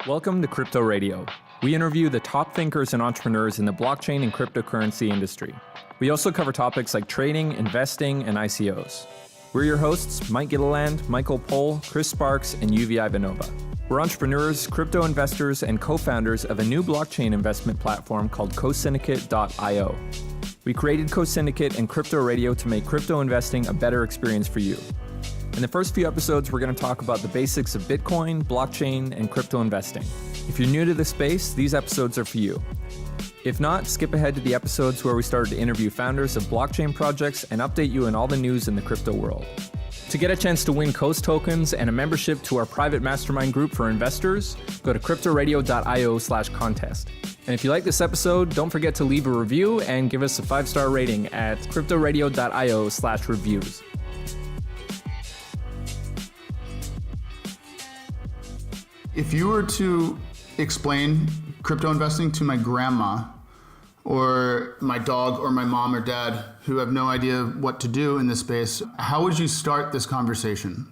Welcome to Crypto Radio. We interview the top thinkers and entrepreneurs in the blockchain and cryptocurrency industry. We also cover topics like trading, investing, and ICOs. We're your hosts, Mike Gilliland, Michael Pohl, Chris Sparks, and Yuvi Ivanova. We're entrepreneurs, crypto investors, and co-founders of a new blockchain investment platform called cosyndicate.io. We created CoSyndicate and Crypto Radio to make crypto investing a better experience for you. In the first few episodes, we're going to talk about the basics of Bitcoin, blockchain, and crypto investing. If you're new to the space, these episodes are for you. If not, skip ahead to the episodes where we started to interview founders of blockchain projects and update you on all the news in the crypto world. To get a chance to win COS tokens and a membership to our private mastermind group for investors, go to cryptoradio.io/contest. And if you like this episode, don't forget to leave a review and give us a 5-star rating at cryptoradio.io/reviews. If you were to explain crypto investing to my grandma or my dog or my mom or dad who have no idea what to do in this space, how would you start this conversation?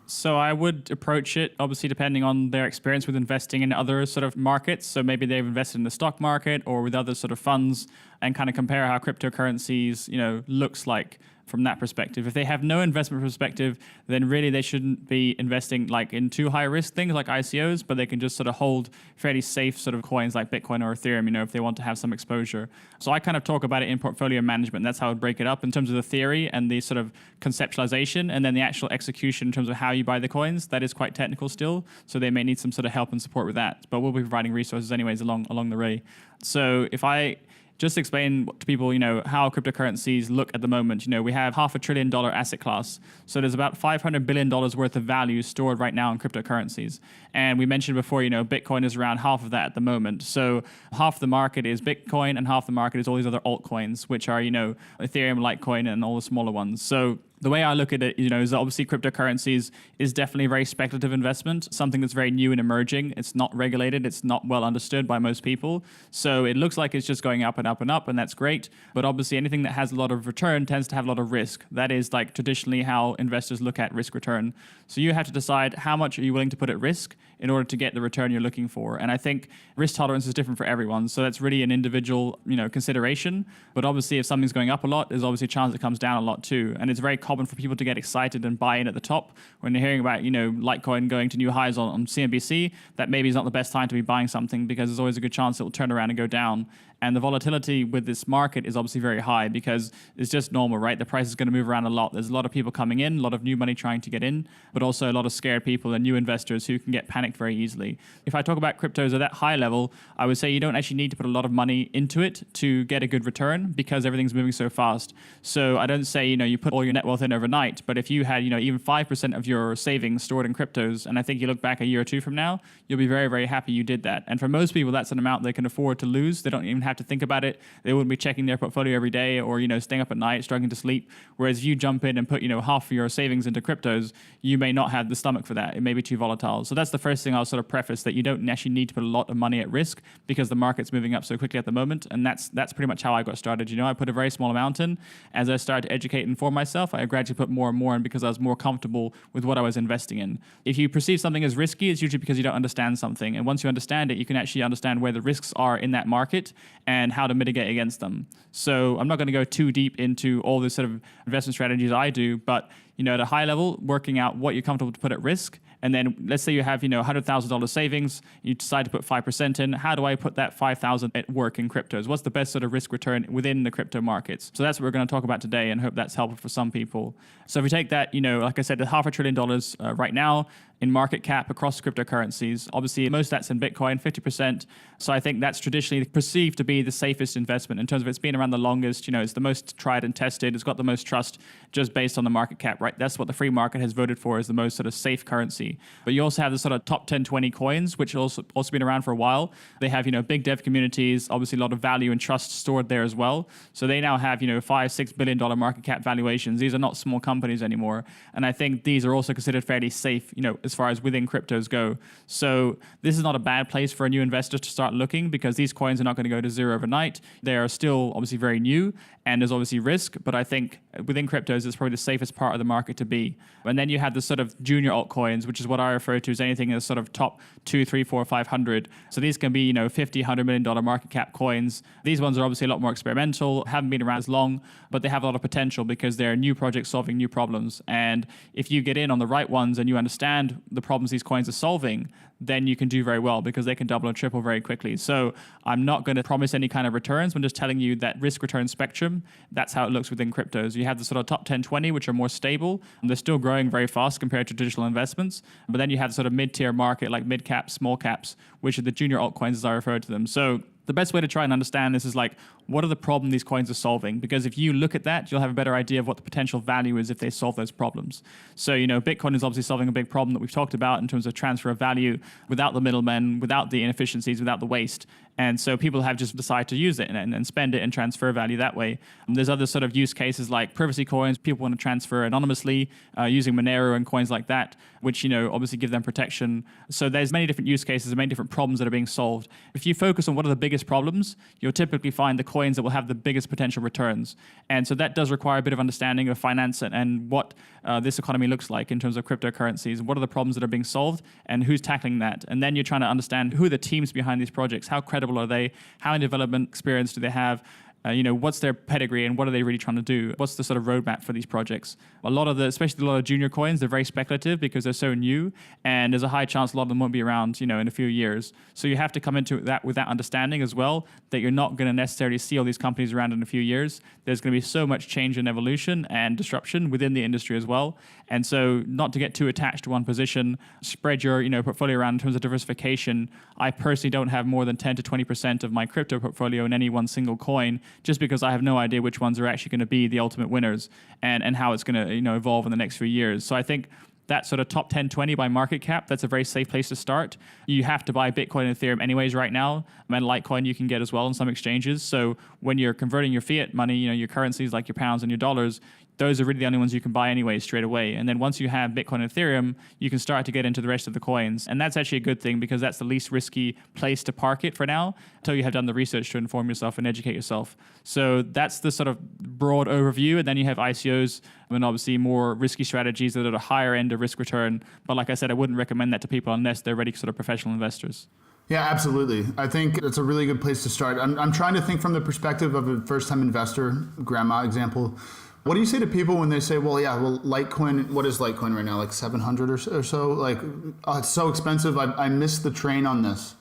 So I would approach it, obviously, depending on their experience with investing in other sort of markets. So maybe they've invested in the stock market or with other sort of funds and kind of compare how cryptocurrencies, looks like from that perspective. If they have no investment perspective, then really they shouldn't be investing like in too high risk things like ICOs, but they can just sort of hold fairly safe sort of coins like Bitcoin or Ethereum, if they want to have some exposure. So I kind of talk about it in portfolio management. That's how I would break it up in terms of the theory and the sort of conceptualization, and then the actual execution in terms of how you buy the coins. That is quite technical still, so they may need some sort of help and support with that. But we'll be providing resources anyways along the way. So if I just explain to people, how cryptocurrencies look at the moment. We have $500 billion asset class. So there's about $500 billion worth of value stored right now in cryptocurrencies. And we mentioned before, Bitcoin is around half of that at the moment. So half the market is Bitcoin and half the market is all these other altcoins, which are, Ethereum, Litecoin, and all the smaller ones. So the way I look at it, is that obviously cryptocurrencies is definitely a very speculative investment, something that's very new and emerging. It's not regulated. It's not well understood by most people. So it looks like it's just going up and up and up, and that's great. But obviously anything that has a lot of return tends to have a lot of risk. That is like traditionally how investors look at risk return. So you have to decide how much are you willing to put at risk in order to get the return you're looking for. And I think risk tolerance is different for everyone. So that's really an individual, consideration. But obviously if something's going up a lot, there's obviously a chance it comes down a lot too. And it's very common for people to get excited and buy in at the top when they're hearing about, Litecoin going to new highs on CNBC. That maybe is not the best time to be buying something because there's always a good chance it will turn around and go down. And the volatility with this market is obviously very high because it's just normal, right? The price is going to move around a lot. There's a lot of people coming in, a lot of new money trying to get in, but also a lot of scared people and new investors who can get panicked very easily. If I talk about cryptos at that high level, I would say you don't actually need to put a lot of money into it to get a good return because everything's moving so fast. So I don't say, you put all your net wealth in overnight, but if you had, even 5% of your savings stored in cryptos, and I think you look back a year or two from now, you'll be very, very happy you did that. And for most people, that's an amount they can afford to lose. They don't even have to think about it. They wouldn't be checking their portfolio every day or, staying up at night, struggling to sleep. Whereas if you jump in and put, half of your savings into cryptos, you may not have the stomach for that. It may be too volatile. So that's the first thing I'll sort of preface, that you don't actually need to put a lot of money at risk because the market's moving up so quickly at the moment. And that's pretty much how I got started. I put a very small amount in. As I started to educate and inform myself, I gradually put more and more in because I was more comfortable with what I was investing in. If you perceive something as risky, it's usually because you don't understand something. And once you understand it, you can actually understand where the risks are in that market and how to mitigate against them. So I'm not going to go too deep into all the sort of investment strategies I do, but at a high level, working out what you're comfortable to put at risk. And then let's say you have, $100,000 savings, you decide to put 5% in. How do I put that 5,000 at work in cryptos? What's the best sort of risk return within the crypto markets? So that's what we're going to talk about today and hope that's helpful for some people. So if we take that, like I said, the $500 billion right now in market cap across cryptocurrencies, obviously most of that's in Bitcoin, 50%. So I think that's traditionally perceived to be the safest investment in terms of it's been around the longest, it's the most tried and tested, it's got the most trust just based on the market cap, right? That's what the free market has voted for as the most sort of safe currency. But you also have the sort of top 10, 20 coins, which also been around for a while. They have, big dev communities, obviously a lot of value and trust stored there as well. So they now have, $5-6 billion market cap valuations. These are not small companies anymore. And I think these are also considered fairly safe, as as far as within cryptos go. So this is not a bad place for a new investor to start looking, because these coins are not going to go to zero overnight. They are still obviously very new, and there's obviously risk, but I think within cryptos it's probably the safest part of the market to be. And then you have the sort of junior altcoins, which is what I refer to as anything in the sort of top 2, 3, 4, 500. So these can be, $50, $100 million market cap coins. These ones are obviously a lot more experimental, haven't been around as long, but they have a lot of potential because they're new projects solving new problems. And if you get in on the right ones and you understand the problems these coins are solving, then you can do very well, because they can double and triple very quickly. So I'm not going to promise any kind of returns. I'm just telling you that risk return spectrum, that's how it looks within cryptos. You have the sort of top 10, 20, which are more stable, and they're still growing very fast compared to traditional investments. But then you have the sort of mid-tier market, like mid caps, small caps, which are the junior altcoins as I refer to them. So the best way to try and understand this is like, what are the problems these coins are solving? Because if you look at that, you'll have a better idea of what the potential value is if they solve those problems. So, Bitcoin is obviously solving a big problem that we've talked about in terms of transfer of value without the middlemen, without the inefficiencies, without the waste. And so people have just decided to use it and spend it and transfer value that way. There's other sort of use cases like privacy coins. People want to transfer anonymously using Monero and coins like that, which, obviously give them protection. So there's many different use cases and many different problems that are being solved. If you focus on what are the biggest problems, you'll typically find the coins that will have the biggest potential returns. And so that does require a bit of understanding of finance and what this economy looks like in terms of cryptocurrencies. What are the problems that are being solved and who's tackling that? And then you're trying to understand who are the teams behind these projects, how credible are they, how in development experience do they have, what's their pedigree and what are they really trying to do? What's the sort of roadmap for these projects? Especially a lot of junior coins, they're very speculative because they're so new, and there's a high chance a lot of them won't be around, in a few years. So you have to come into that with that understanding as well, that you're not going to necessarily see all these companies around in a few years. There's going to be so much change and evolution and disruption within the industry as well. And so not to get too attached to one position, spread your, portfolio around in terms of diversification. I personally don't have more than 10 to 20% of my crypto portfolio in any one single coin, just because I have no idea which ones are actually going to be the ultimate winners and how it's going to evolve in the next few years. So I think that sort of top 10, 20 by market cap, that's a very safe place to start. You have to buy Bitcoin and Ethereum anyways right now, and Litecoin you can get as well on some exchanges. So when you're converting your fiat money, your currencies like your pounds and your dollars, those are really the only ones you can buy anyway straight away. And then once you have Bitcoin and Ethereum, you can start to get into the rest of the coins. And that's actually a good thing, because that's the least risky place to park it for now, until you have done the research to inform yourself and educate yourself. So that's the sort of broad overview. And then you have ICOs and obviously more risky strategies that are at a higher end of risk return. But like I said, I wouldn't recommend that to people unless they're ready sort of professional investors. Yeah, absolutely. I think it's a really good place to start. I'm trying to think from the perspective of a first-time investor, grandma example. What do you say to people when they say, Litecoin, what is Litecoin right now? Like 700 or so? Like, oh, it's so expensive. I missed the train on this.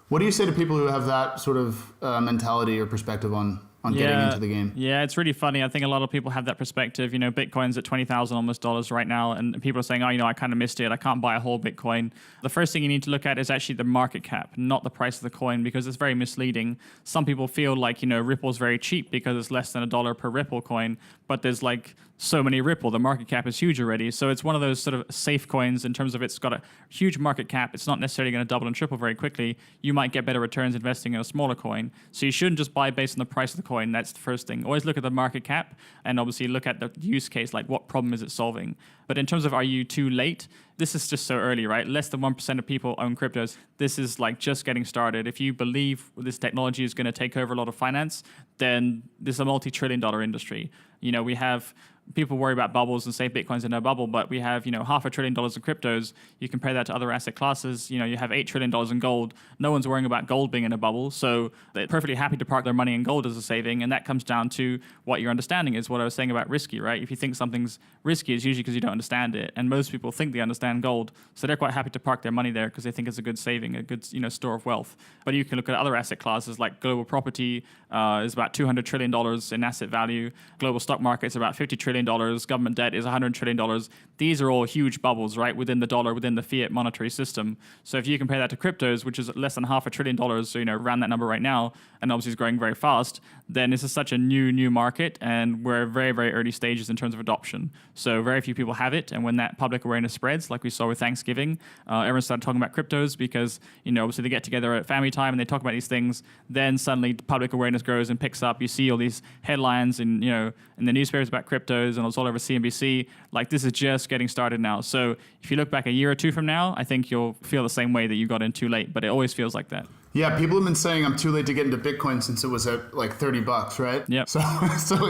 What do you say to people who have that sort of mentality or perspective on getting into the game? Yeah, it's really funny. I think a lot of people have that perspective. Bitcoin's at $20,000 almost dollars right now, and people are saying, I kind of missed it. I can't buy a whole Bitcoin. The first thing you need to look at is actually the market cap, not the price of the coin, because it's very misleading. Some people feel like, Ripple's very cheap because it's less than $1 per Ripple coin, but there's like so many Ripple. The market cap is huge already. So it's one of those sort of safe coins in terms of it's got a huge market cap. It's not necessarily going to double and triple very quickly. You might get better returns investing in a smaller coin. So you shouldn't just buy based on the price of the coin. That's the first thing. Always look at the market cap and obviously look at the use case, like what problem is it solving. But in terms of are you too late, this is just so early, right? Less than 1% of people own cryptos. This is like just getting started. If you believe this technology is going to take over a lot of finance, then this is a multi-trillion-dollar industry. We have people worry about bubbles and say Bitcoin's in a bubble, but we have, $500 billion in cryptos. You compare that to other asset classes, you have $8 trillion in gold. No one's worrying about gold being in a bubble. So they're perfectly happy to park their money in gold as a saving. And that comes down to what your understanding is, what I was saying about risky, right? If you think something's risky, it's usually because you don't understand it. And most people think they understand gold. So they're quite happy to park their money there because they think it's a good saving, a good, store of wealth. But you can look at other asset classes like global property is about $200 trillion in asset value. Global stock market's about $50 trillion. Government debt is $100 trillion. These are all huge bubbles, right, within the dollar, within the fiat monetary system. So if you compare that to cryptos, which is less than $500 billion, so, around that number right now, and obviously is growing very fast, then this is such a new market, and we're at very, very early stages in terms of adoption. So very few people have it, and when that public awareness spreads, like we saw with Thanksgiving, everyone started talking about cryptos because, obviously they get together at family time and they talk about these things. Then suddenly public awareness grows and picks up. You see all these headlines in the newspapers about cryptos. shows and it's all over CNBC. Like, this is just getting started now. So if you look back a year or two from now, I think you'll feel the same way that you got in too late, but it always feels like that. Yeah, people have been saying I'm too late to get into Bitcoin since it was at like $30, right? Yep. So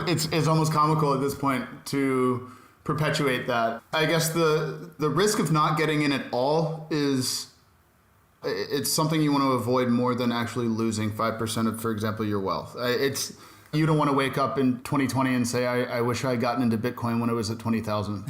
it's almost comical at this point to perpetuate that. I guess the risk of not getting in at all is it's something you want to avoid more than actually losing 5% of, for example, your wealth. You don't want to wake up in 2020 and say, I wish I had gotten into Bitcoin when it was at 20,000.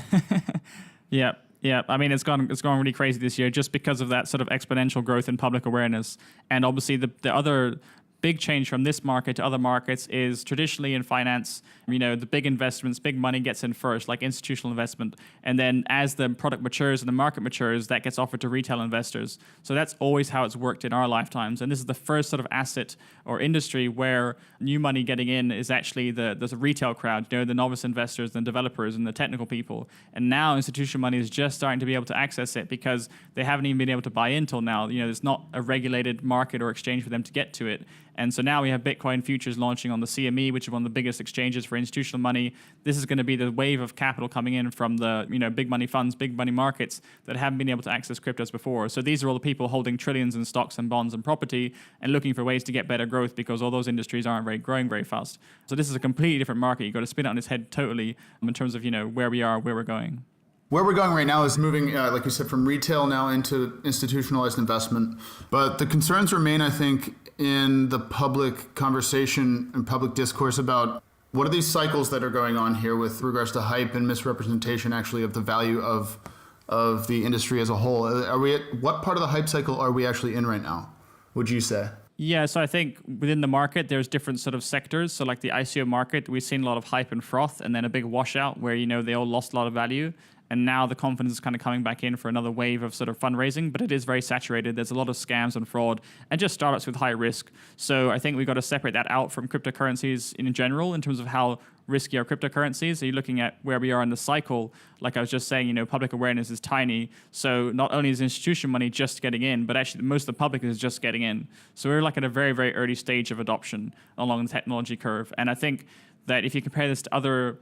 Yeah. Yeah, I mean, it's gone really crazy this year just because of that sort of exponential growth in public awareness. And obviously the other big change from this market to other markets is traditionally in finance, the big investments, big money gets in first, like institutional investment. And then as the product matures and the market matures, that gets offered to retail investors. So that's always how it's worked in our lifetimes. And this is the first sort of asset or industry where new money getting in is actually the retail crowd, the novice investors and developers and the technical people. And now institutional money is just starting to be able to access it because they haven't even been able to buy in till now. There's not a regulated market or exchange for them to get to it. And so now we have Bitcoin futures launching on the CME, which is one of the biggest exchanges for institutional money. This is going to be the wave of capital coming in from the big money funds, big money markets that haven't been able to access cryptos before. So these are all the people holding trillions in stocks and bonds and property and looking for ways to get better growth because all those industries aren't growing very fast. So this is a completely different market. You've got to spin it on its head totally in terms of where we are, where we're going. Where we're going right now is moving, like you said, from retail now into institutionalized investment. But the concerns remain, I think, in the public conversation and public discourse about what are these cycles that are going on here with regards to hype and misrepresentation actually of the value of the industry as a whole. What part of the hype cycle are we actually in right now, would you say? Yeah, so I think within the market, there's different sort of sectors. So like the ICO market, we've seen a lot of hype and froth and then a big washout where, they all lost a lot of value. And now the confidence is kind of coming back in for another wave of sort of fundraising, but it is very saturated. There's a lot of scams and fraud and just startups with high risk. So I think we've got to separate that out from cryptocurrencies in general in terms of how risky are cryptocurrencies. So you're looking at where we are in the cycle. Like I was just saying, public awareness is tiny. So not only is institutional money just getting in, but actually most of the public is just getting in. So we're like at a very, very early stage of adoption along the technology curve. And I think that if you compare this to other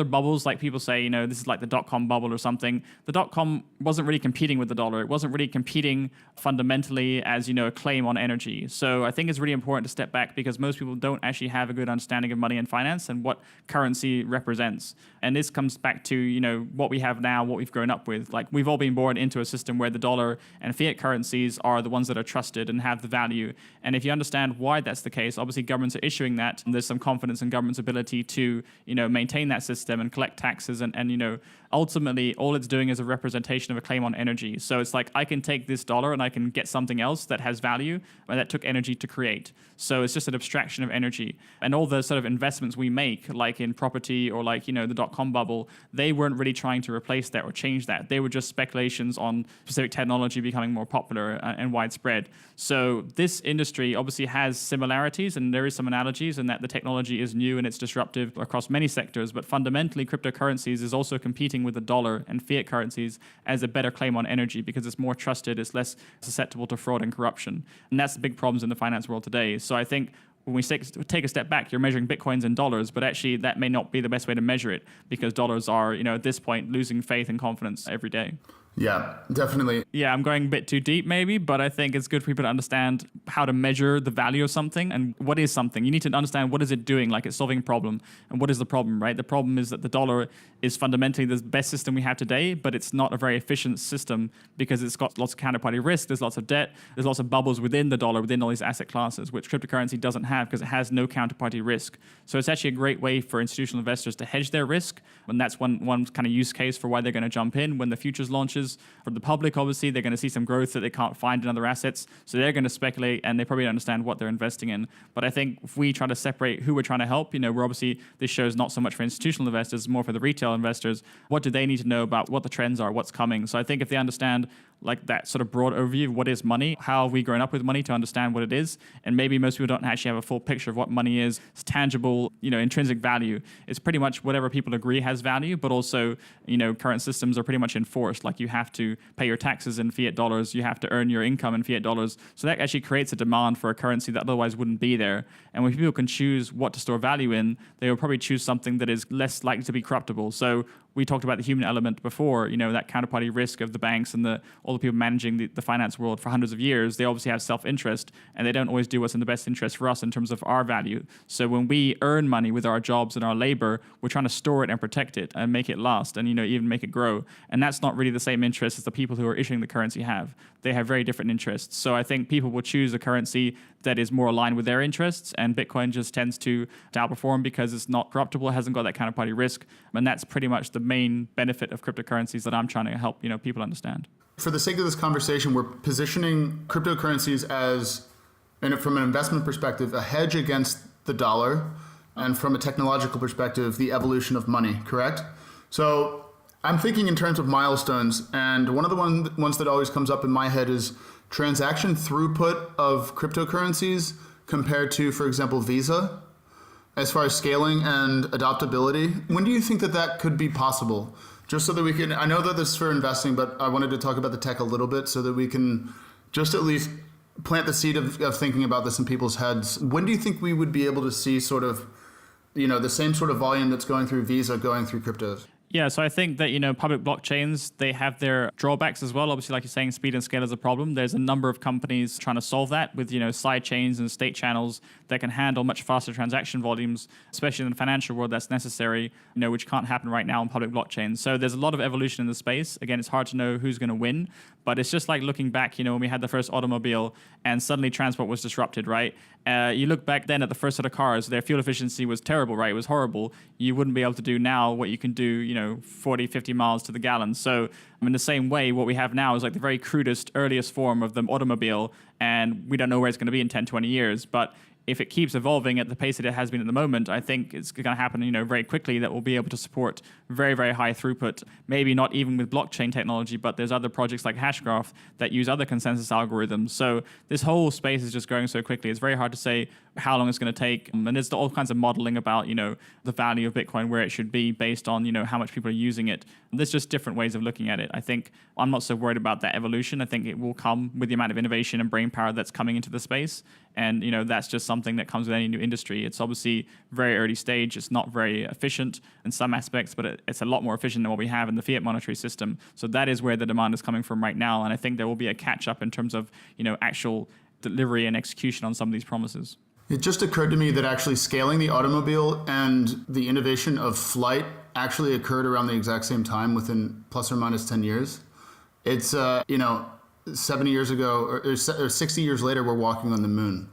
bubbles, like people say, this is like the dot-com bubble or something. The dot-com wasn't really competing with the dollar. It wasn't really competing fundamentally as, a claim on energy. So I think it's really important to step back because most people don't actually have a good understanding of money and finance and what currency represents. And this comes back to, what we have now, what we've grown up with. Like we've all been born into a system where the dollar and fiat currencies are the ones that are trusted and have the value. And if you understand why that's the case, obviously governments are issuing that. And there's some confidence in government's ability to, maintain that system and collect taxes and ultimately all it's doing is a representation of a claim on energy. So it's like I can take this dollar and I can get something else that has value and that took energy to create. So it's just an abstraction of energy. And all the sort of investments we make, like in property or like, the dot-com bubble, they weren't really trying to replace that or change that. They were just speculations on specific technology becoming more popular and widespread. So this industry obviously has similarities and there is some analogies in that the technology is new and it's disruptive across many sectors, but fundamentally cryptocurrencies is also competing with the dollar and fiat currencies as a better claim on energy because it's more trusted, it's less susceptible to fraud and corruption. And that's the big problems in the finance world today. So I think when we take a step back, you're measuring Bitcoins in dollars, but actually that may not be the best way to measure it because dollars are, at this point, losing faith and confidence every day. Yeah, definitely. Yeah, I'm going a bit too deep maybe, but I think it's good for people to understand how to measure the value of something and what is something. You need to understand what is it doing, like it's solving a problem. And what is the problem, right? The problem is that the dollar is fundamentally the best system we have today, but it's not a very efficient system because it's got lots of counterparty risk, there's lots of debt, there's lots of bubbles within the dollar, within all these asset classes, which cryptocurrency doesn't have because it has no counterparty risk. So it's actually a great way for institutional investors to hedge their risk. And that's one kind of use case for why they're going to jump in when the futures launches. For the public, obviously, they're going to see some growth that they can't find in other assets. So they're going to speculate and they probably don't understand what they're investing in. But I think if we try to separate who we're trying to help, we're obviously, this show is not so much for institutional investors, more for the retail investors. What do they need to know about what the trends are, what's coming? So I think if they understand like that sort of broad overview of what is money, how have we grown up with money to understand what it is, and maybe most people don't actually have a full picture of what money is. It's tangible, intrinsic value. It's pretty much whatever people agree has value, but also, current systems are pretty much enforced. Like you have to pay your taxes in fiat dollars, you have to earn your income in fiat dollars. So that actually creates a demand for a currency that otherwise wouldn't be there. And when people can choose what to store value in, they will probably choose something that is less likely to be corruptible. So we talked about the human element before, that counterparty risk of the banks and all the people managing the finance world for hundreds of years. They obviously have self-interest, and they don't always do what's in the best interest for us in terms of our value. So when we earn money with our jobs and our labor, we're trying to store it and protect it and make it last and, even make it grow. And that's not really the same interest as the people who are issuing the currency have. They have very different interests. So I think people will choose a currency that is more aligned with their interests, and Bitcoin just tends to outperform because it's not corruptible, it hasn't got that counterparty risk, and that's pretty much the main benefit of cryptocurrencies that I'm trying to help people understand. For the sake of this conversation, we're positioning cryptocurrencies as, and from an investment perspective, a hedge against the dollar, and from a technological perspective, the evolution of money, correct? So I'm thinking in terms of milestones, and one of the ones that always comes up in my head is transaction throughput of cryptocurrencies compared to, for example, Visa, as far as scaling and adoptability. When do you think that could be possible? Just so that we can, I know that this is for investing, but I wanted to talk about the tech a little bit so that we can just at least plant the seed of thinking about this in people's heads. When do you think we would be able to see sort of, the same sort of volume that's going through Visa going through cryptos? Yeah, so I think that, public blockchains, they have their drawbacks as well. Obviously, like you're saying, speed and scale is a problem. There's a number of companies trying to solve that with, side chains and state channels that can handle much faster transaction volumes, especially in the financial world that's necessary, which can't happen right now on public blockchains. So there's a lot of evolution in the space. Again, it's hard to know who's going to win, but it's just like looking back, when we had the first automobile and suddenly transport was disrupted, right? You look back then at the first set of cars, their fuel efficiency was terrible, right? It was horrible. You wouldn't be able to do now what you can do, 40, 50 miles to the gallon. So in the same way, what we have now is like the very crudest, earliest form of the automobile, and we don't know where it's going to be in 10, 20 years. But if it keeps evolving at the pace that it has been at the moment, I think it's going to happen, very quickly, that we'll be able to support very, very high throughput. Maybe not even with blockchain technology, but there's other projects like Hashgraph that use other consensus algorithms. So this whole space is just growing so quickly. It's very hard to say how long it's going to take. And there's all kinds of modeling about, the value of Bitcoin, where it should be based on, how much people are using it. There's just different ways of looking at it. I think I'm not so worried about that evolution. I think it will come with the amount of innovation and brain power that's coming into the space. And, that's just something that comes with any new industry. It's obviously very early stage. It's not very efficient in some aspects, but it's a lot more efficient than what we have in the fiat monetary system. So that is where the demand is coming from right now. And I think there will be a catch up in terms of, actual delivery and execution on some of these promises. It just occurred to me that actually scaling the automobile and the innovation of flight actually occurred around the exact same time, within plus or minus 10 years. It's, 70 years ago or 60 years later, we're walking on the moon.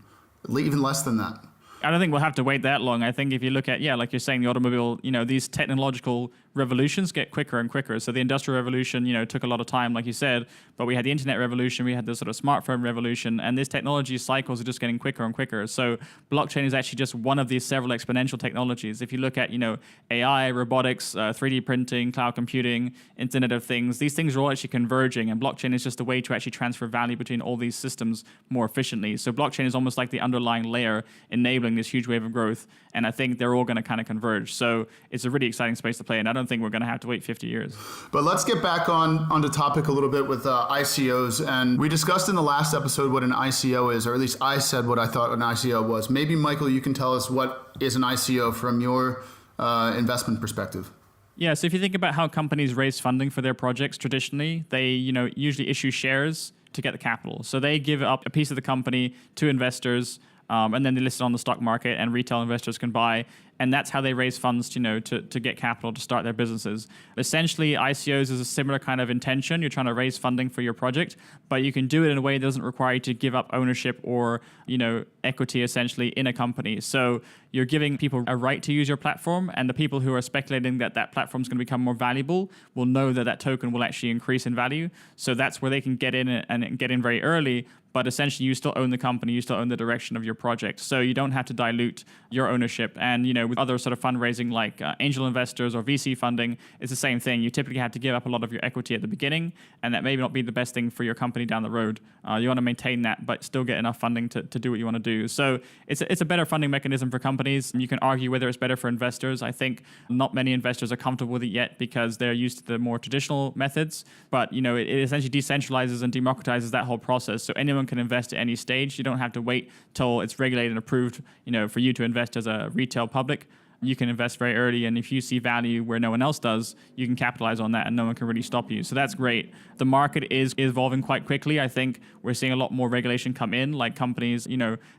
Even less than that. I don't think we'll have to wait that long. I think if you look at, like you're saying, the automobile, these technological revolutions get quicker and quicker. So the Industrial Revolution, took a lot of time, like you said, but we had the Internet Revolution, we had the sort of smartphone revolution, and these technology cycles are just getting quicker and quicker. So blockchain is actually just one of these several exponential technologies. If you look at, AI, robotics, 3D printing, cloud computing, Internet of Things, these things are all actually converging, and blockchain is just a way to actually transfer value between all these systems more efficiently. So blockchain is almost like the underlying layer enabling this huge wave of growth, and I think they're all going to kind of converge. So it's a really exciting space to play, and I don't think we're going to have to wait 50 years. But let's get back on the topic a little bit with ICOs. And we discussed in the last episode what an ICO is, or at least I said what I thought an ICO was. Maybe, Michael, you can tell us what is an ICO from your investment perspective. Yeah, so if you think about how companies raise funding for their projects traditionally, they usually issue shares to get the capital. So they give up a piece of the company to investors, and then they list it on the stock market, and retail investors can buy. And that's how they raise funds, to get capital to start their businesses. Essentially, ICOs is a similar kind of intention. You're trying to raise funding for your project, but you can do it in a way that doesn't require you to give up ownership or, equity essentially in a company. So you're giving people a right to use your platform, and the people who are speculating that platform is going to become more valuable will know that token will actually increase in value. So that's where they can get in and get in very early. But essentially, you still own the company, you still own the direction of your project. So you don't have to dilute your ownership. And, with other sort of fundraising like angel investors or VC funding, it's the same thing. You typically have to give up a lot of your equity at the beginning, and that may not be the best thing for your company down the road. You want to maintain that, but still get enough funding to do what you want to do. So it's a better funding mechanism for companies. You can argue whether it's better for investors. I think not many investors are comfortable with it yet because they're used to the more traditional methods, but it essentially decentralizes and democratizes that whole process. So anyone can invest at any stage. You don't have to wait till it's regulated and approved, for you to invest as a retail public. You can invest very early, and if you see value where no one else does, you can capitalize on that and no one can really stop you. So that's great. The market is evolving quite quickly. I think we're seeing a lot more regulation come in, like companies,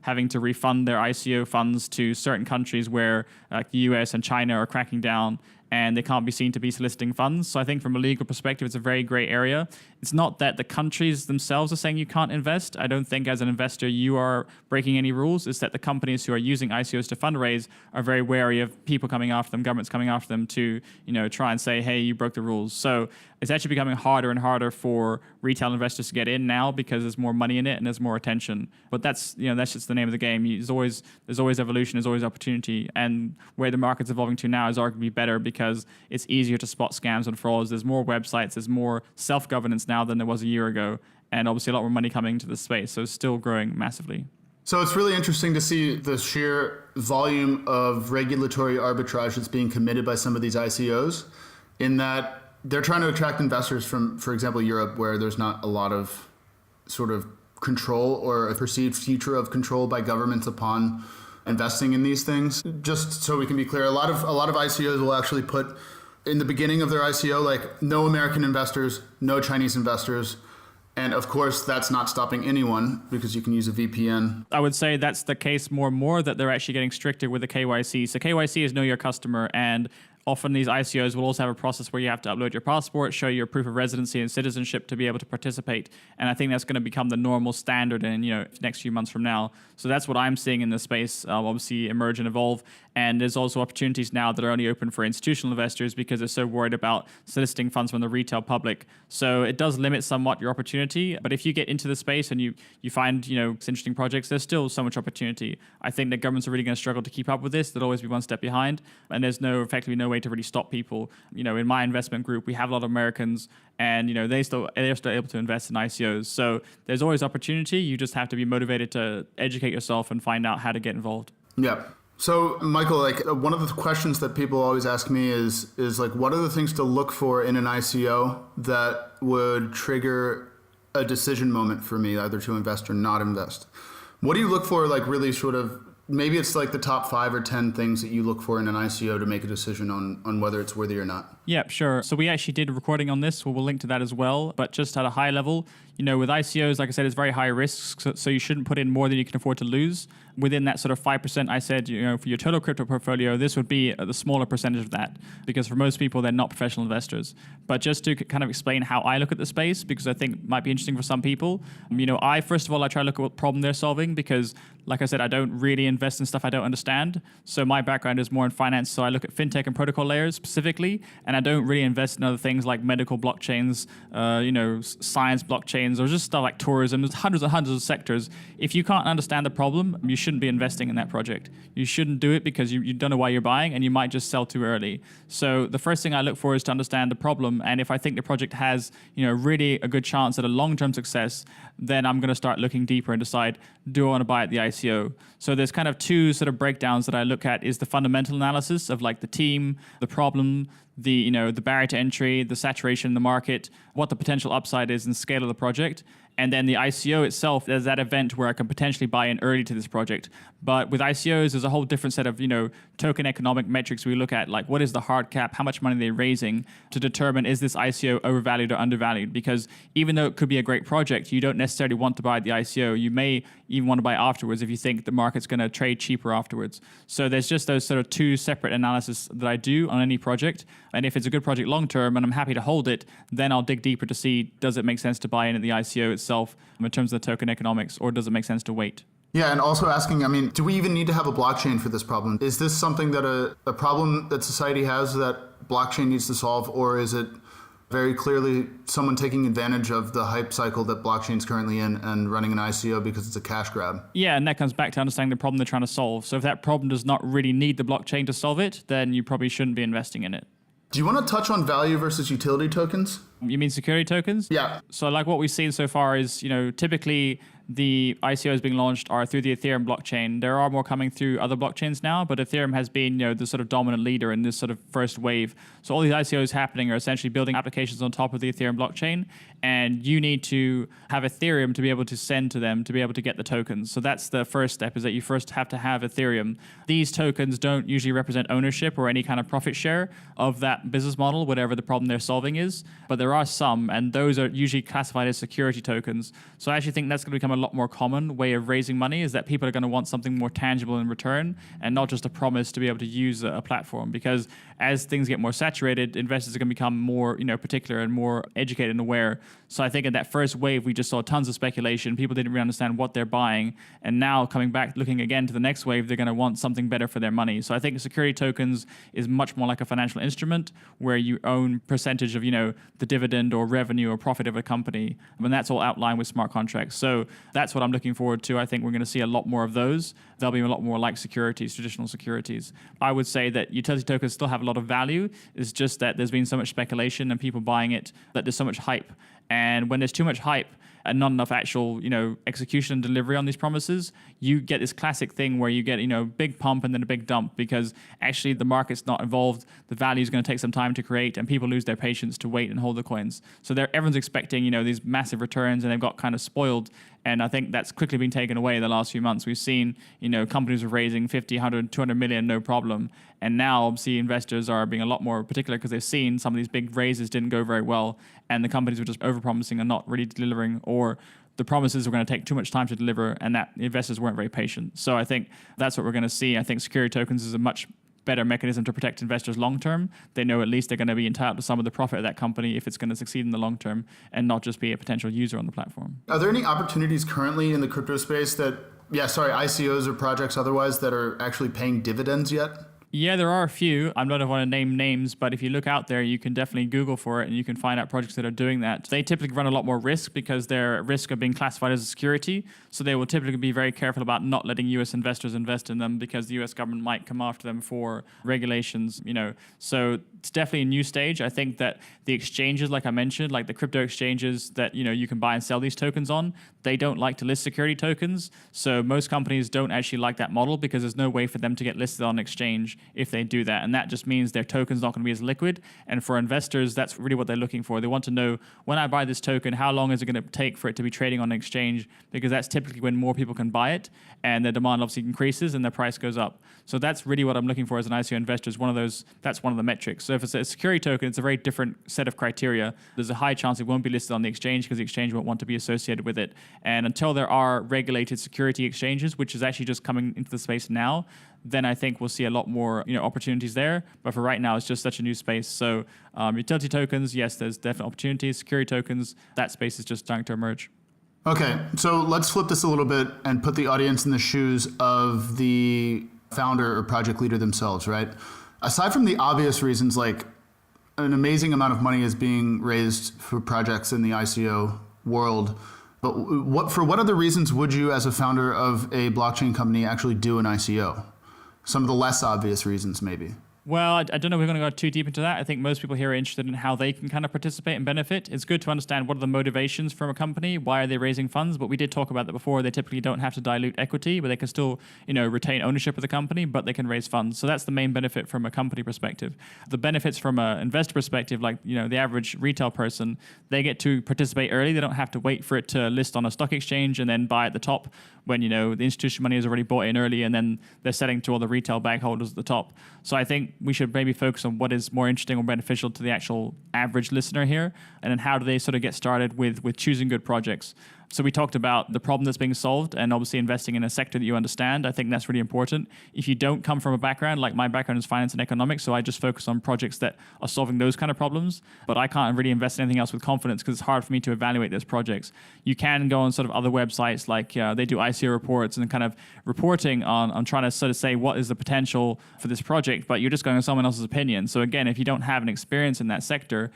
having to refund their ICO funds to certain countries where like the US and China are cracking down and they can't be seen to be soliciting funds. So I think from a legal perspective, it's a very gray area. It's not that the countries themselves are saying you can't invest. I don't think as an investor you are breaking any rules. It's that the companies who are using ICOs to fundraise are very wary of people coming after them, governments coming after them to, try and say, hey, you broke the rules. So it's actually becoming harder and harder for retail investors to get in now because there's more money in it and there's more attention. But that's just the name of the game. There's always evolution, there's always opportunity. And where the market's evolving to now is arguably better because it's easier to spot scams and frauds. There's more websites, there's more self-governance now than there was a year ago. And obviously a lot more money coming into the space. So it's still growing massively. So it's really interesting to see the sheer volume of regulatory arbitrage that's being committed by some of these ICOs in that they're trying to attract investors from, for example, Europe, where there's not a lot of sort of control or a perceived future of control by governments upon investing in these things. Just so we can be clear, a lot of ICOs will actually put in the beginning of their ICO, like no American investors, no Chinese investors. And of course, that's not stopping anyone because you can use a VPN. I would say that's the case more and more, that they're actually getting stricter with the KYC. So KYC is know your customer, and often these ICOs will also have a process where you have to upload your passport, show your proof of residency and citizenship to be able to participate. And I think that's going to become the normal standard in next few months from now. So that's what I'm seeing in this space, obviously emerge and evolve. And there's also opportunities now that are only open for institutional investors because they're so worried about soliciting funds from the retail public. So it does limit somewhat your opportunity. But if you get into the space and you find interesting projects, there's still so much opportunity. I think that governments are really going to struggle to keep up with this. They'll always be one step behind. And there's effectively no way to really stop people. In my investment group, we have a lot of Americans, and they're still able to invest in ICOs. So there's always opportunity. You just have to be motivated to educate yourself and find out how to get involved. Yeah. So Michael, one of the questions that people always ask me is what are the things to look for in an ICO that would trigger a decision moment for me, either to invest or not invest? What do you look for, really sort of, maybe it's the top 5 or 10 things that you look for in an ICO to make a decision on whether it's worthy or not? Yeah, sure. So we actually did a recording on this. We'll link to that as well. But just at a high level, with ICOs, like I said, it's very high risk. So you shouldn't put in more than you can afford to lose. Within that sort of 5%, I said, for your total crypto portfolio, this would be the smaller percentage of that. Because for most people, they're not professional investors. But just to kind of explain how I look at the space, because I think it might be interesting for some people. First of all, I try to look at what problem they're solving because, like I said, I don't really invest in stuff I don't understand. So my background is more in finance. So I look at fintech and protocol layers specifically, and I don't really invest in other things like medical blockchains, science blockchains, or just stuff like tourism. There's hundreds and hundreds of sectors. If you can't understand the problem, you shouldn't be investing in that project. You shouldn't do it because you don't know why you're buying, and you might just sell too early. So the first thing I look for is to understand the problem, and if I think the project has really a good chance at a long-term success, then I'm going to start looking deeper and decide, do I want to buy at the ICO? So there's kind of 2 sort of breakdowns that I look at is the fundamental analysis of the team, the problem, the barrier to entry, the saturation in the market, what the potential upside is and scale of the project. And then the ICO itself, there's that event where I can potentially buy in early to this project. But with ICOs, there's a whole different set of, token economic metrics we look at, like what is the hard cap, how much money they're raising to determine is this ICO overvalued or undervalued? Because even though it could be a great project, you don't necessarily want to buy at the ICO. You may even want to buy afterwards if you think the market's going to trade cheaper afterwards. So there's just those sort of 2 separate analysis that I do on any project. And if it's a good project long-term and I'm happy to hold it, then I'll dig deeper to see, does it make sense to buy in at the ICO itself in terms of the token economics, or does it make sense to wait? Yeah, and also asking, do we even need to have a blockchain for this problem? Is this something that a problem that society has that blockchain needs to solve, or is it Very clearly, someone taking advantage of the hype cycle that blockchain's currently in and running an ICO because it's a cash grab. Yeah, and that comes back to understanding the problem they're trying to solve. So if that problem does not really need the blockchain to solve it, then you probably shouldn't be investing in it. Do you want to touch on value versus utility tokens? You mean security tokens? Yeah. So like what we've seen so far is, typically the ICOs being launched are through the Ethereum blockchain. There are more coming through other blockchains now, but Ethereum has been, the sort of dominant leader in this sort of first wave. So all these ICOs happening are essentially building applications on top of the Ethereum blockchain, and you need to have Ethereum to be able to send to them to be able to get the tokens. So that's the first step, is that you first have to have Ethereum. These tokens don't usually represent ownership or any kind of profit share of that business model, whatever the problem they're solving is, but there are some, and those are usually classified as security tokens. So I actually think that's going to become a lot more common way of raising money, is that people are going to want something more tangible in return and not just a promise to be able to use a platform, because as things get more saturated, investors are going to become more particular and more educated and aware. So I think in that first wave we just saw tons of speculation. People didn't really understand what they're buying, and now coming back looking again to the next wave, they're going to want something better for their money. So I think security tokens is much more like a financial instrument where you own percentage of the dividend or revenue or profit of a company, and that's all outlined with smart contracts. So that's what I'm looking forward to. I think we're going to see a lot more of those. They'll be a lot more like securities, traditional securities. I would say that utility tokens still have a lot of value. It's just that there's been so much speculation and people buying it that there's so much hype. And when there's too much hype and not enough actual, execution and delivery on these promises, you get this classic thing where you get, big pump and then a big dump, because actually the market's not involved. The value is going to take some time to create, and people lose their patience to wait and hold the coins. So everyone's expecting, these massive returns, and they've got kind of spoiled. And I think that's quickly been taken away the last few months. We've seen, companies are raising 50, 100, 200 million, no problem. And now, obviously, investors are being a lot more particular because they've seen some of these big raises didn't go very well, and the companies were just overpromising and not really delivering, or the promises were going to take too much time to deliver, and that investors weren't very patient. So I think that's what we're going to see. I think security tokens is a much better mechanism to protect investors long term. They know at least they're going to be entitled to some of the profit of that company if it's going to succeed in the long term, and not just be a potential user on the platform. Are there any opportunities currently in the crypto space ICOs or projects otherwise, that are actually paying dividends yet? Yeah, there are a few. I don't want to name names, but if you look out there, you can definitely Google for it and you can find out projects that are doing that. They typically run a lot more risk because they're at risk of being classified as a security. So they will typically be very careful about not letting US investors invest in them, because the US government might come after them for regulations, So it's definitely a new stage. I think that the exchanges, like I mentioned, like the crypto exchanges that, you can buy and sell these tokens on, they don't like to list security tokens. So most companies don't actually like that model, because there's no way for them to get listed on exchange if they do that. And that just means their token's not going to be as liquid. And for investors, that's really what they're looking for. They want to know, when I buy this token, how long is it going to take for it to be trading on an exchange? Because that's typically when more people can buy it, and the demand obviously increases and the price goes up. So that's really what I'm looking for as an ICO investor, is that's one of the metrics. So if it's a security token, it's a very different set of criteria. There's a high chance it won't be listed on the exchange because the exchange won't want to be associated with it. And until there are regulated security exchanges, which is actually just coming into the space now, then I think we'll see a lot more opportunities there. But for right now, it's just such a new space. So utility tokens, yes, there's definite opportunities. Security tokens, that space is just starting to emerge. Okay, so let's flip this a little bit and put the audience in the shoes of the founder or project leader themselves, right? Aside from the obvious reasons, like an amazing amount of money is being raised for projects in the ICO world, but for what other reasons would you, as a founder of a blockchain company, actually do an ICO? Some of the less obvious reasons, maybe. Well, I don't know if we're going to go too deep into that. I think most people here are interested in how they can kind of participate and benefit. It's good to understand what are the motivations from a company, why are they raising funds, but we did talk about that before. They typically don't have to dilute equity, but they can still, retain ownership of the company, but they can raise funds. So that's the main benefit from a company perspective. The benefits from an investor perspective, like, the average retail person, they get to participate early. They don't have to wait for it to list on a stock exchange and then buy at the top when, the institutional money is already bought in early, and then they're selling to all the retail bag holders at the top. So I think we should maybe focus on what is more interesting or beneficial to the actual average listener here, and then how do they sort of get started with choosing good projects. So we talked about the problem that's being solved, and obviously investing in a sector that you understand. I think that's really important. If you don't come from a background, like my background is finance and economics, so I just focus on projects that are solving those kind of problems, but I can't really invest in anything else with confidence because it's hard for me to evaluate those projects. You can go on sort of other websites, like they do ICO reports and kind of reporting on trying to sort of say what is the potential for this project, but you're just going on someone else's opinion. So again, if you don't have an experience in that sector,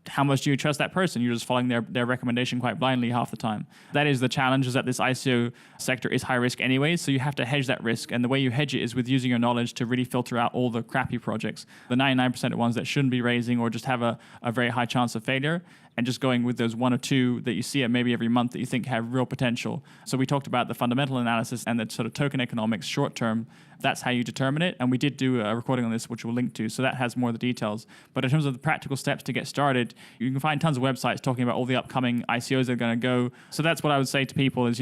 how much do you trust that person? You're just following their recommendation quite blindly half the time. That is the challenge, is that this ICO sector is high risk anyway, so you have to hedge that risk. And the way you hedge it is with using your knowledge to really filter out all the crappy projects, the 99% of ones that shouldn't be raising or just have a very high chance of failure, and just going with those one or two that you see at maybe every month that you think have real potential. So we talked about the fundamental analysis and the sort of token economics short term. That's how you determine it. And we did do a recording on this, which we'll link to. So that has more of the details. But in terms of the practical steps to get started, you can find tons of websites talking about all the upcoming ICOs that are going to go. So that's what I would say to people is,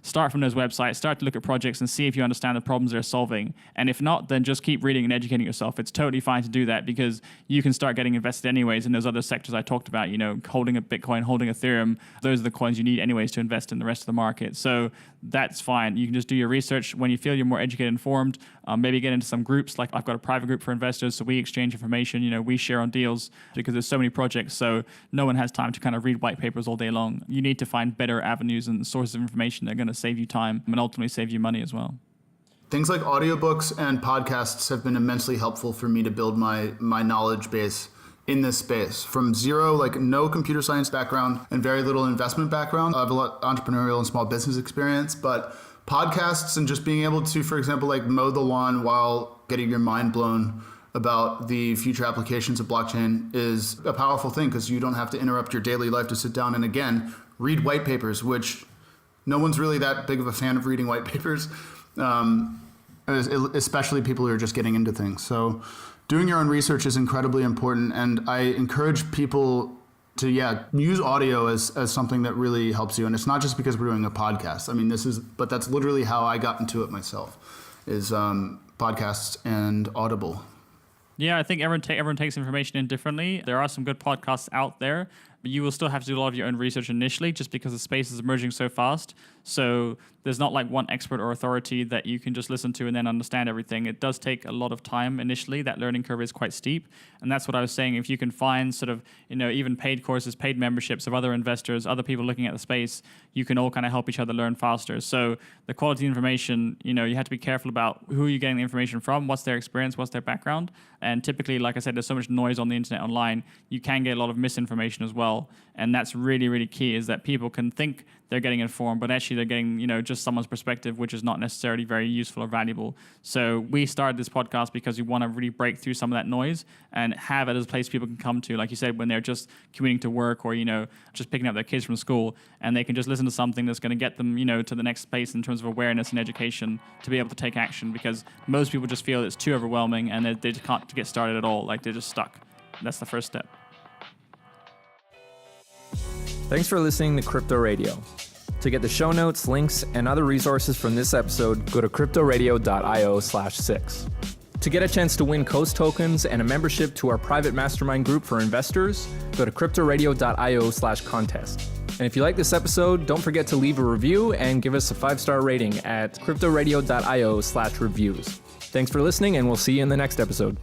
start from those websites, start to look at projects and see if you understand the problems they're solving. And if not, then just keep reading and educating yourself. It's totally fine to do that because you can start getting invested anyways in those other sectors I talked about, holding a Bitcoin, holding Ethereum. Those are the coins you need anyways to invest in the rest of the market. So that's fine. You can just do your research when you feel you're more educated, informed. Maybe get into some groups. Like I've got a private group for investors, so we exchange information. We share on deals because there's so many projects. So no one has time to kind of read white papers all day long. You need to find better avenues and sources of information that are going to save you time and ultimately save you money as well. Things like audiobooks and podcasts have been immensely helpful for me to build my knowledge base in this space. From zero, like no computer science background and very little investment background. I have a lot of entrepreneurial and small business experience, but podcasts and just being able to, for example, like mow the lawn while getting your mind blown about the future applications of blockchain is a powerful thing because you don't have to interrupt your daily life to sit down and, again, read white papers, which no one's really that big of a fan of reading white papers, especially people who are just getting into things. So doing your own research is incredibly important, and I encourage people to use audio as something that really helps you. And it's not just because we're doing a podcast. I mean, but that's literally how I got into it myself, is podcasts and Audible. Yeah, I think everyone takes information in differently. There are some good podcasts out there, but you will still have to do a lot of your own research initially just because the space is emerging so fast. So there's not like one expert or authority that you can just listen to and then understand everything. It does take a lot of time initially. That learning curve is quite steep. And that's what I was saying. If you can find sort of, even paid courses, paid memberships of other investors, other people looking at the space, you can all kind of help each other learn faster. So the quality information, you have to be careful about who you're getting the information from, what's their experience, what's their background. And typically, like I said, there's so much noise on the internet online, you can get a lot of misinformation as well. And that's really, really key, is that people can think they're getting informed, but actually they're getting, just someone's perspective, which is not necessarily very useful or valuable. So we started this podcast because we want to really break through some of that noise and have it as a place people can come to, like you said, when they're just commuting to work or, just picking up their kids from school, and they can just listen to something that's going to get them, to the next place in terms of awareness and education to be able to take action, because most people just feel it's too overwhelming and they just can't get started at all. Like they're just stuck. That's the first step. Thanks for listening to Crypto Radio. To get the show notes, links, and other resources from this episode, go to cryptoradio.io/6. To get a chance to win Coast tokens and a membership to our private mastermind group for investors, go to cryptoradio.io/contest. And if you like this episode, don't forget to leave a review and give us a 5-star rating at cryptoradio.io/reviews. Thanks for listening, and we'll see you in the next episode.